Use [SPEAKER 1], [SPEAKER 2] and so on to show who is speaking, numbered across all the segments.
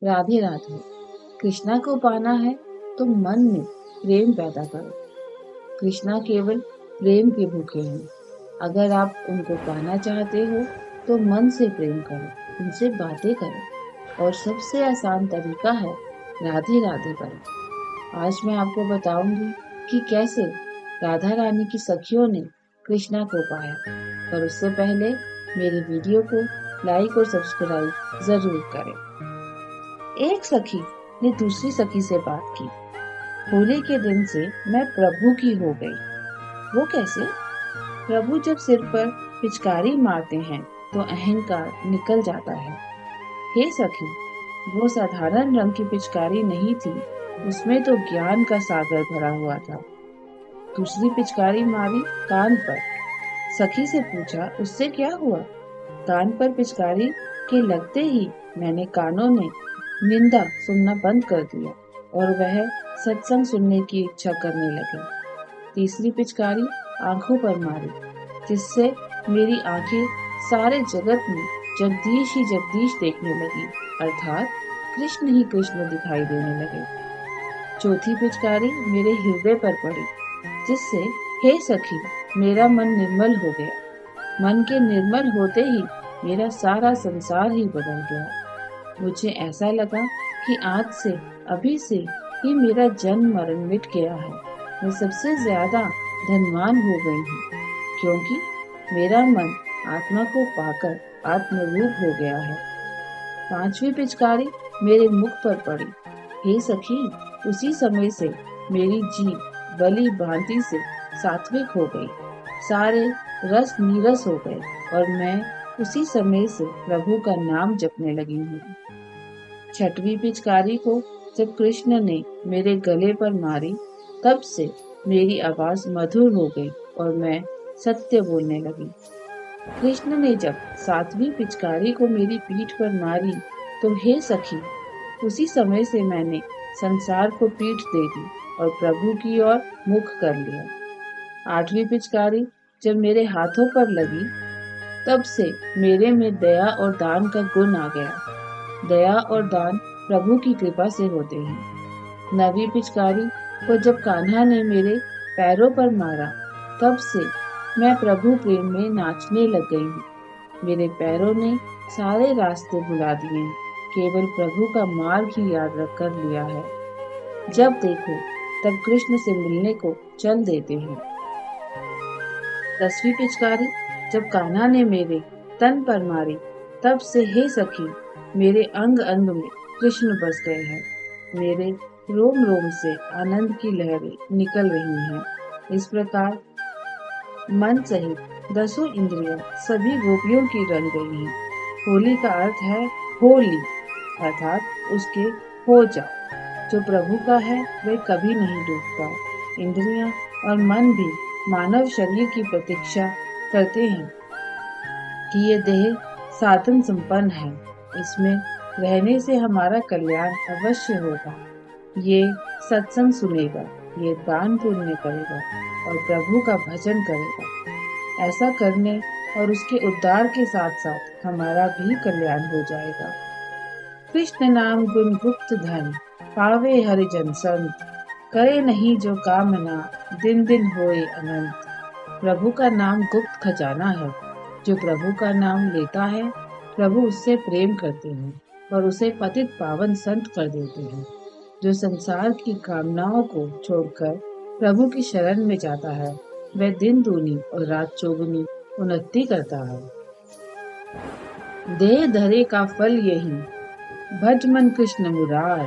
[SPEAKER 1] राधे राधे। कृष्णा को पाना है तो मन में प्रेम पैदा करो। कृष्णा केवल प्रेम के भूखे हैं। अगर आप उनको पाना चाहते हो तो मन से प्रेम करो, उनसे बातें करो और सबसे आसान तरीका है राधे राधे करो। आज मैं आपको बताऊंगी कि कैसे राधा रानी की सखियों ने कृष्णा को पाया। पर उससे पहले मेरे वीडियो को लाइक और सब्सक्राइब जरूर करें। एक सखी ने दूसरी सखी से बात की। होली के दिन से मैं प्रभु की हो गई। वो कैसे? प्रभु जब सिर पर पिचकारी मारते हैं तो अहंकार निकल जाता है। हे सखी, वो साधारण रंग की पिचकारी नहीं थी, उसमें तो ज्ञान का सागर भरा हुआ था। दूसरी पिचकारी मारी कान पर। सखी से पूछा, उससे क्या हुआ? कान पर पिचकारी के लगते ही मैंने कानों में निंदा सुनना बंद कर दिया और वह सत्संग सुनने की इच्छा करने लगे। तीसरी पिचकारी आंखों पर मारी, जिससे मेरी आंखें सारे जगत में जगदीश ही जगदीश देखने लगी, अर्थात कृष्ण ही कृष्ण दिखाई देने लगे। चौथी पिचकारी मेरे हृदय पर पड़ी, जिससे हे सखी, मेरा मन निर्मल हो गया। मन के निर्मल होते ही मेरा सारा संसार ही बदल गया। मुझे ऐसा लगा कि आज से, अभी से ही मेरा जन्म मरण मिट गया है। मैं सबसे ज्यादा धनवान हो गई हूँ, क्योंकि मेरा मन आत्मा को पाकर आत्मरूप हो गया है। पांचवी पिचकारी मेरे मुख पर पड़ी। हे सखी, उसी समय से मेरी जीभ बलि भांति से सात्विक हो गई, सारे रस नीरस हो गए और मैं उसी समय से प्रभु का नाम जपने लगी हूँ। छठवीं पिचकारी को जब कृष्ण ने मेरे गले पर मारी, तब से मेरी आवाज मधुर हो गई और मैं सत्य बोलने लगी। कृष्ण ने जब सातवीं पिचकारी को मेरी पीठ पर मारी तो हे सखी, उसी समय से मैंने संसार को पीठ दे दी और प्रभु की ओर मुख कर लिया। आठवीं पिचकारी जब मेरे हाथों पर लगी, तब से मेरे में दया और दान का गुण आ गया। दया और दान प्रभु की कृपा से होते हैं। नवीं पिचकारी को जब कान्हा ने मेरे पैरों पर मारा, तब से मैं प्रभु प्रेम में नाचने लग गई हूँ। मेरे पैरों ने सारे रास्ते भुला दिए, केवल प्रभु का मार्ग ही याद रख कर लिया है। जब देखो तब कृष्ण से मिलने को चल देते हैं। 10वीं पिचकारी जब कान्हा ने मेरे तन पर मारी, तब से हे सखी, मेरे अंग अंग में कृष्ण बस गए हैं। मेरे रोम रोम से आनंद की लहरें निकल रही हैं। इस प्रकार मन सहित 10 इंद्रियां सभी गोपियों की रंग गई हैं। होली का अर्थ है होली, अर्थात उसके हो जाओ। जो प्रभु का है वह कभी नहीं डूबता। इंद्रियां और मन भी मानव शरीर की प्रतीक्षा करते हैं कि ये देह साधन संपन्न है, इसमें रहने से हमारा कल्याण अवश्य होगा। ये सत्संग सुनेगा, ये दान पुण्य करेगा और प्रभु का भजन करेगा। ऐसा करने और उसके उद्धार के साथ साथ हमारा भी कल्याण हो जाएगा। कृष्ण नाम गुण गुप्त धन, पावे हरिजन संत, करे नहीं जो कामना, दिन दिन होए अनंत। प्रभु का नाम गुप्त खजाना है। जो प्रभु का नाम लेता है, प्रभु उससे प्रेम करते हैं और उसे पतित पावन संत कर देते हैं। जो संसार की कामनाओं को छोड़कर प्रभु की शरण में जाता है, वह दिन दूनी और रात चौगुनी उन्नति करता है। देह धरे का फल यही, भज मन कृष्ण मुरार,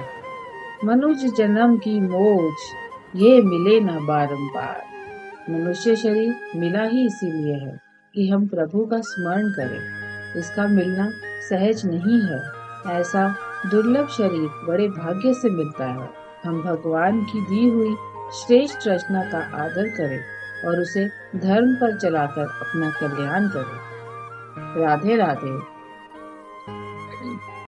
[SPEAKER 1] मनुज जन्म की मौज, ये मिले न बारंबार। मनुष्य शरीर मिला ही इसीलिए है कि हम प्रभु का स्मरण करें। इसका मिलना सहज नहीं है। ऐसा दुर्लभ शरीर बड़े भाग्य से मिलता है। हम भगवान की दी हुई श्रेष्ठ रचना का आदर करें और उसे धर्म पर चलाकर अपना कल्याण करें। राधे राधे।